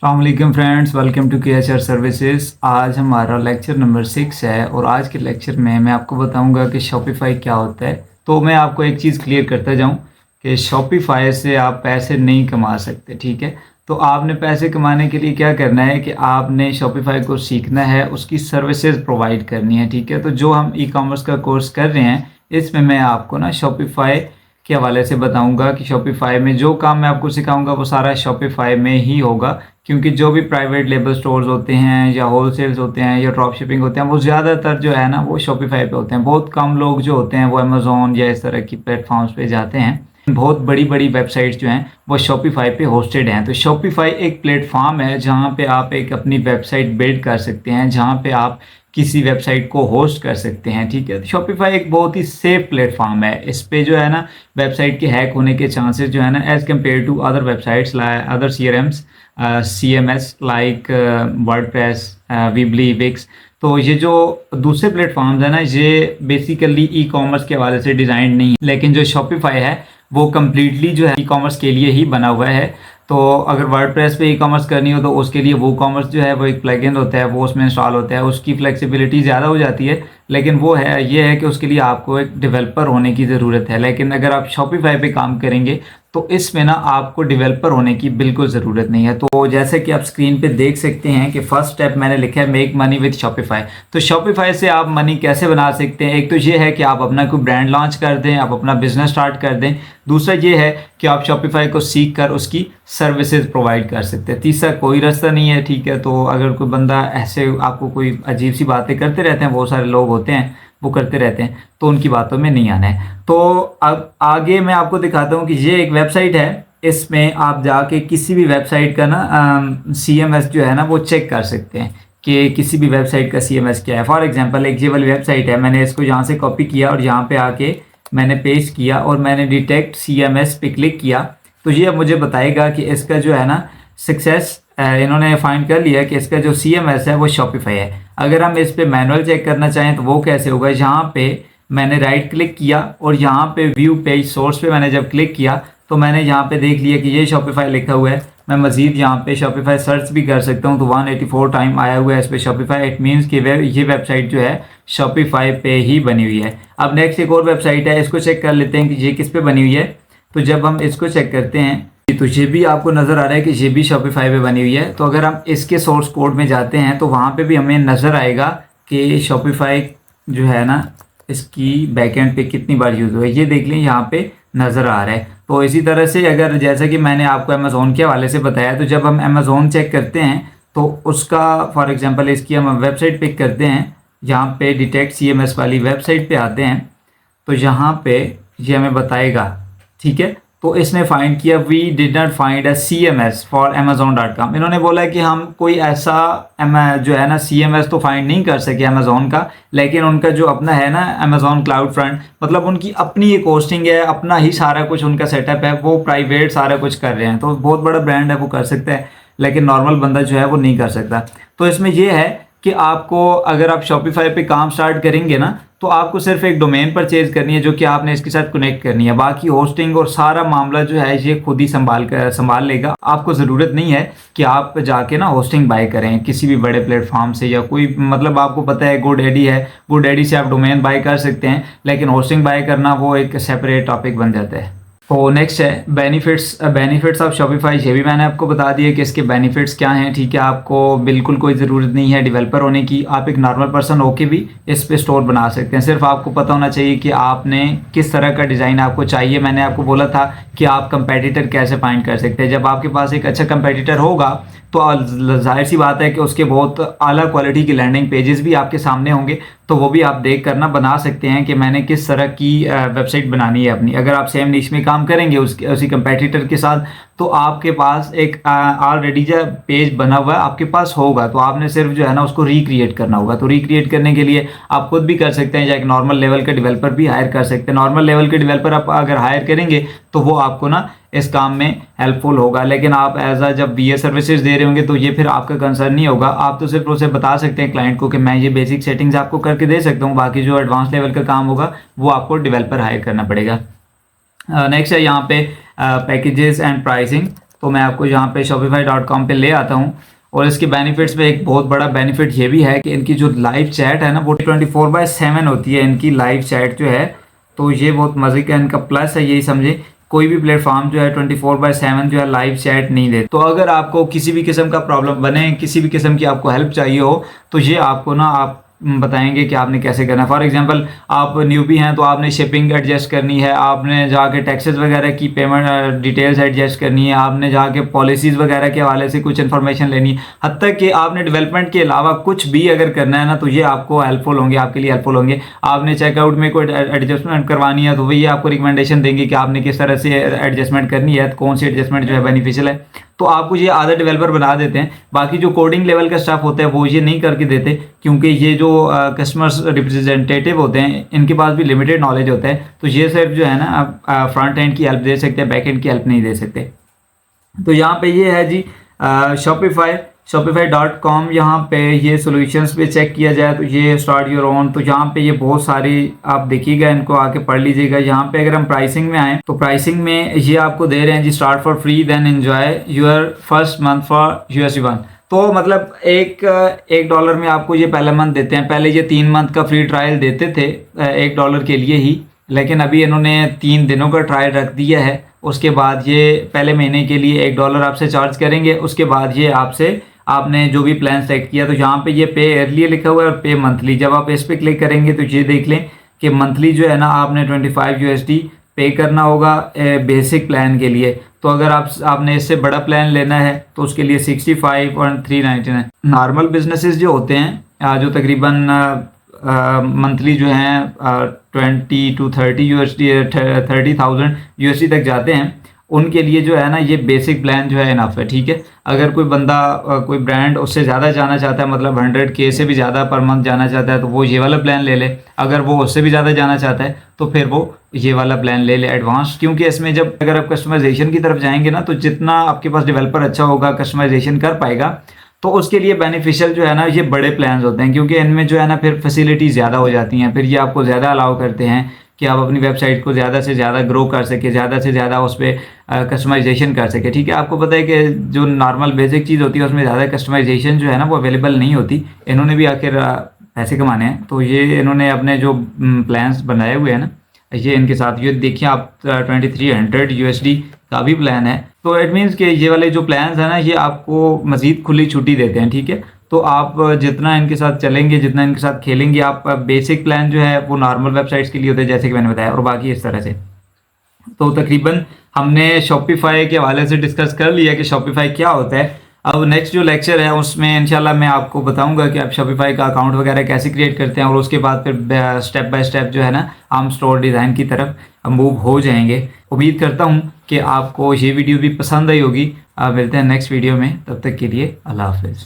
अस्सलाम friends, welcome to KHR services. आज हमारा लेक्चर नंबर 6 है और आज के लेक्चर में मैं आपको बताऊंगा कि शॉपिफाई क्या होता है। तो मैं आपको एक चीज़ क्लियर करता जाऊं कि शॉपिफाई से आप पैसे नहीं कमा सकते, ठीक है। तो आपने पैसे कमाने के लिए क्या करना है कि आपने शॉपिफाई को सीखना है, उसकी सर्विसेज प्रोवाइड करनी है, ठीक है। तो जो हम ई कॉमर्स का कोर्स कर रहे हैं इसमें मैं आपको ना शॉपिफाई के हवाले से बताऊंगा कि शॉपिफाई में जो काम मैं आपको सिखाऊंगा वो सारा शॉपिफाई में ही होगा, क्योंकि जो भी प्राइवेट लेबल स्टोर्स होते हैं या होलसेल्स होते हैं या ड्रॉप शिपिंग होते हैं वो ज़्यादातर जो है ना वो शॉपिफाई पे होते हैं। बहुत कम लोग जो होते हैं वो अमेज़ोन या इस तरह की प्लेटफॉर्म्स पे जाते हैं। बहुत बड़ी बड़ी वेबसाइट्स जो हैं वो शॉपिफाई पे होस्टेड हैं। तो शॉपिफाई एक प्लेटफॉर्म है जहाँ पे आप एक अपनी वेबसाइट बिल्ड कर सकते हैं, जहाँ पे आप किसी वेबसाइट को होस्ट कर सकते हैं, ठीक है। तो शॉपिफाई एक बहुत ही सेफ प्लेटफॉर्म है। इस पे जो है ना वेबसाइट के हैक होने के चांसेस जो है ना as compare to other websites other CMS like WordPress, Weebly, Wix. तो ये जो दूसरे प्लेटफॉर्म्स है ना ये बेसिकली ई कॉमर्स के हवाले से डिज़ाइन नहीं है, लेकिन जो शॉपिफाई है वो कम्प्लीटली जो है ई कॉमर्स के लिए ही बना हुआ है। तो अगर वर्डप्रेस पे ई कॉमर्स करनी हो तो उसके लिए वो कॉमर्स जो है वो एक प्लगइन होता है, वो उसमें इंस्टॉल होता है, उसकी फ्लेक्सिबिलिटी ज़्यादा हो जाती है। लेकिन वो है ये है कि उसके लिए आपको एक डेवलपर होने की ज़रूरत है। लेकिन अगर आप शॉपिफाई पे काम करेंगे तो इसमें ना आपको डेवलपर होने की बिल्कुल ज़रूरत नहीं है। तो जैसे कि आप स्क्रीन पे देख सकते हैं कि फर्स्ट स्टेप मैंने लिखा है मेक मनी विद शॉपिफाई। तो शॉपिफाई से आप मनी कैसे बना सकते हैं? एक तो ये है कि आप अपना कोई ब्रांड लॉन्च कर दें, आप अपना बिजनेस स्टार्ट कर दें। दूसरा ये है कि आप शॉपिफाई को सीख कर उसकी सर्विसेज प्रोवाइड कर सकते हैं। तीसरा कोई रास्ता नहीं है, ठीक है। तो अगर कोई बंदा ऐसे आपको कोई अजीब सी बातें करते रहते हैं, बहुत सारे लोग होते हैं वो करते रहते हैं, तो उनकी बातों में नहीं आना है। तो अब आगे मैं आपको दिखाता हूँ कि ये एक वेबसाइट है, इसमें आप जाके किसी भी वेबसाइट का ना CMS जो है ना वो चेक कर सकते हैं कि किसी भी वेबसाइट का CMS क्या है। फॉर एग्जांपल एक ये वाली वेबसाइट है, मैंने इसको यहाँ से कॉपी किया और यहाँ पे आके मैंने पेस्ट किया और मैंने डिटेक्ट CMS पे क्लिक किया। तो ये अब मुझे बताएगा कि इसका जो है ना सक्सेस इन्होंने फाइंड कर लिया कि इसका जो CMS है वो शॉपिफाई है। अगर हम इस पे मैनुअल चेक करना चाहें तो वो कैसे होगा? यहाँ पे मैंने राइट क्लिक किया और यहाँ पे व्यू पेज सोर्स पे मैंने जब क्लिक किया तो मैंने यहाँ पे देख लिया कि ये शॉपिफाई लिखा हुआ है। मैं मजीद यहाँ पे शॉपिफाई सर्च भी कर सकता हूँ, तो 184 टाइम आया हुआ है इस पर शॉपिफाई। इट मीन्स कि ये वेबसाइट जो है शॉपिफाई पे ही बनी हुई है। अब नेक्स्ट एक और वेबसाइट है, इसको चेक कर लेते हैं कि ये किस पे बनी हुई है। तो जब हम इसको चेक करते हैं तो ये भी आपको नज़र आ रहा है कि ये भी शॉपिफाई पे बनी हुई है। तो अगर हम इसके सोर्स कोड में जाते हैं तो वहाँ पे भी हमें नज़र आएगा कि शॉपिफाई जो है ना इसकी बैकएंड पे कितनी बार यूज़ हुआ है, ये देख लें यहाँ पे नज़र आ रहा है। तो इसी तरह से अगर जैसा कि मैंने आपको अमेज़ोन के हवाले से बताया, तो जब हम अमेज़ोन चेक करते हैं तो उसका फॉर एग्जाम्पल इसकी हम वेबसाइट पिक करते हैं, यहाँ पे डिटेक्ट CMS वाली वेबसाइट पे आते हैं तो यहाँ पे ये हमें बताएगा, ठीक है। तो इसने फाइंड किया we did not find a CMS for Amazon.com। इन्होंने बोला कि हम कोई ऐसा जो है ना CMS तो फाइंड नहीं कर सके अमेज़ोन का, लेकिन उनका जो अपना है ना अमेज़ोन क्लाउड फ्रंट, मतलब उनकी अपनी एक होस्टिंग है, अपना ही सारा कुछ उनका सेटअप है, वो प्राइवेट सारा कुछ कर रहे हैं। तो बहुत बड़ा ब्रांड है, वो कर सकता है, लेकिन नॉर्मल बंदा जो है वो नहीं कर सकता। तो इसमें यह है कि आपको अगर आप शॉपिफाई पे काम स्टार्ट करेंगे ना तो आपको सिर्फ एक डोमेन परचेज करनी है जो कि आपने इसके साथ कनेक्ट करनी है। बाकी होस्टिंग और सारा मामला जो है ये खुद ही संभाल लेगा। आपको ज़रूरत नहीं है कि आप जाके ना होस्टिंग बाय करें किसी भी बड़े प्लेटफॉर्म से या कोई, मतलब आपको पता है GoDaddy है, GoDaddy से आप डोमेन बाय कर सकते हैं, लेकिन होस्टिंग बाय करना वो एक सेपरेट टॉपिक बन जाता है। तो नेक्स्ट है बेनिफिट्स ऑफ शॉपिफाई। ये भी मैंने आपको बता दिया कि इसके बेनिफिट्स क्या हैं, ठीक है। आपको बिल्कुल कोई ज़रूरत नहीं है डेवलपर होने की, आप एक नॉर्मल पर्सन होके भी इस पे स्टोर बना सकते हैं। सिर्फ आपको पता होना चाहिए कि आपने किस तरह का डिज़ाइन आपको चाहिए। मैंने आपको बोला था कि आप कंपेटिटर कैसे फाइंड कर सकते हैं। जब आपके पास एक अच्छा कंपेटिटर होगा तो जाहिर सी बात है कि उसके बहुत आला क्वालिटी की लैंडिंग पेजेस भी आपके सामने होंगे, तो वो भी आप देख कर ना बना सकते हैं कि मैंने किस तरह की वेबसाइट बनानी है अपनी। अगर आप सेम निश में काम करेंगे उसी कंपेटिटर के साथ तो आपके पास एक ऑलरेडी जो पेज बना हुआ है आपके पास होगा, तो आपने सिर्फ जो है ना उसको रिक्रिएट करना होगा। तो रिक्रिएट करने के लिए आप खुद भी कर सकते हैं या एक नॉर्मल लेवल का डेवलपर भी हायर कर सकते हैं। नॉर्मल लेवल के डेवलपर आप अगर हायर करेंगे तो वो आपको ना इस काम में हेल्पफुल होगा, लेकिन आप एज अ जब BA सर्विसेज दे रहे होंगे तो ये फिर आपका कंसर्न नहीं होगा। आप तो सिर्फ उसे बता सकते हैं क्लाइंट को कि मैं ये बेसिक सेटिंग्स आपको करके दे सकता हूँ, बाकी जो एडवांस लेवल का काम होगा वो आपको डेवलपर हायर करना पड़ेगा। नेक्स्ट है यहाँ पे पैकेजेस एंड प्राइसिंग। तो मैं आपको यहाँ पे shopify.com पे ले आता हूँ। और इसके बेनिफिट्स में एक बहुत बड़ा बेनिफिट ये भी है कि इनकी जो लाइव चैट है ना वो 24/7 होती है इनकी लाइव चैट जो है। तो ये बहुत मज़े का इनका प्लस है, यही समझे। कोई भी प्लेटफॉर्म जो है 24/7 जो है लाइव चैट नहीं दे। तो अगर आपको किसी भी किस्म का प्रॉब्लम बने, किसी भी किस्म की आपको हेल्प चाहिए हो, तो ये आपको ना आप बताएंगे कि आपने कैसे करना है। फॉर एग्जांपल आप न्यूबी हैं तो आपने शिपिंग एडजस्ट करनी है, आपने जाके टैक्सेस वगैरह की पेमेंट डिटेल्स एडजस्ट करनी है, आपने जाके पॉलिसीज़ वगैरह के हवाले से कुछ इन्फॉर्मेशन लेनी है, हत्ता कि आपने डेवलपमेंट के अलावा कुछ भी अगर करना है ना तो ये आपको हेल्पफुल होंगे, आपके लिए हेल्पफुल होंगे। आपने चेकआउट में कोई एडजस्टमेंट करवानी है तो वही आपको रिकमेंडेशन देंगे कि आपने किस तरह से एडजस्टमेंट करनी है, कौन सी एडजस्टमेंट जो है बेनिफिशियल है। तो आपको ये आधा डेवलपर बना देते हैं। बाकी जो कोडिंग लेवल का स्टाफ होता है वो ये नहीं करके देते, क्योंकि ये जो कस्टमर्स रिप्रेजेंटेटिव होते हैं इनके पास भी लिमिटेड नॉलेज होता है। तो ये सिर्फ जो है ना फ्रंट एंड की हेल्प दे सकते हैं, बैक एंड की हेल्प नहीं दे सकते। तो यहाँ पे ये है जी shopify.com। यहाँ पे ये सॉल्यूशंस पे चेक किया जाए तो ये स्टार्ट योर ओन, तो यहाँ पे ये बहुत सारी आप देखिएगा, इनको आके पढ़ लीजिएगा। यहाँ पे अगर हम प्राइसिंग में आए तो प्राइसिंग में ये आपको दे रहे हैं जी, start for free then enjoy your first month for USD1। तो मतलब $1 में आपको ये पहला मंथ देते हैं। पहले ये 3 मंथ का फ्री ट्रायल देते थे $1 के लिए ही, लेकिन अभी इन्होंने 3 दिनों का ट्रायल रख दिया है। उसके बाद ये पहले महीने के लिए $1 आपसे चार्ज करेंगे। उसके बाद ये आपने जो भी प्लान सेलेक्ट किया, तो यहाँ पे ये पे ईयरली लिखा हुआ है और पे मंथली। जब आप इस पर क्लिक करेंगे तो ये देख लें कि मंथली जो है ना आपने 25 USD पे करना होगा बेसिक प्लान के लिए। तो अगर आपने इससे बड़ा प्लान लेना है तो उसके लिए 65 और 399। नॉर्मल बिजनेसेस जो होते हैं जो तकरीबन मंथली जो हैं 20 to 30 USD 30,000 USD तक जाते हैं, उनके लिए जो है ना ये बेसिक प्लान जो है इनफ है, ठीक है। अगर कोई बंदा कोई ब्रांड उससे ज़्यादा जाना चाहता है, मतलब 100K से भी ज़्यादा पर मंथ जाना चाहता है, तो वो ये वाला प्लान ले ले। अगर वो उससे भी ज़्यादा जाना चाहता है तो फिर वो ये वाला प्लान ले ले एडवांस, क्योंकि इसमें जब अगर आप कस्टमाइजेशन की तरफ जाएंगे ना तो जितना आपके पास डेवलपर अच्छा होगा, कस्टमाइजेशन कर पाएगा, तो उसके लिए बेनिफिशियल जो है ना ये बड़े प्लान्स होते हैं, क्योंकि इनमें जो है ना फिर फैसिलिटी ज़्यादा हो जाती हैं। फिर ये आपको ज़्यादा अलाउ करते हैं कि आप अपनी वेबसाइट को ज़्यादा से ज़्यादा ग्रो कर सके, ज़्यादा से ज़्यादा उस पर कस्टमाइजेशन कर सके, ठीक है। आपको पता है कि जो नॉर्मल बेसिक चीज़ होती है उसमें ज़्यादा कस्टमाइजेशन जो है ना वो अवेलेबल नहीं होती। इन्होंने भी आखिर पैसे कमाने हैं, तो ये इन्होंने अपने जो प्लान्स बनाए हुए हैं ना, ये इनके साथ ये देखिए आप 2300 USD का भी प्लान है। तो इट मीन्स कि ये वाले जो प्लान्स हैं ना ये आपको मज़ीद खुली छुट्टी देते हैं, ठीक है। तो आप जितना इनके साथ चलेंगे, जितना इनके साथ खेलेंगे, आप बेसिक प्लान जो है वो नॉर्मल वेबसाइट्स के लिए होते हैं जैसे कि मैंने बताया, और बाकी इस तरह से। तो तकरीबन हमने शॉपिफाई के हवाले से डिस्कस कर लिया कि शॉपिफाई क्या होता है। अब नेक्स्ट जो लेक्चर है उसमें इंशाल्लाह मैं आपको बताऊंगा कि आप शॉपिफाई का अकाउंट वगैरह कैसे क्रिएट करते हैं, और उसके बाद फिर स्टेप बाय स्टेप जो है ना हम स्टोर डिज़ाइन की तरफ मूव हो जाएंगे। उम्मीद करता हूं कि आपको ये वीडियो भी पसंद आई होगी। मिलते हैं नेक्स्ट वीडियो में, तब तक के लिए अल्लाह हाफिज़।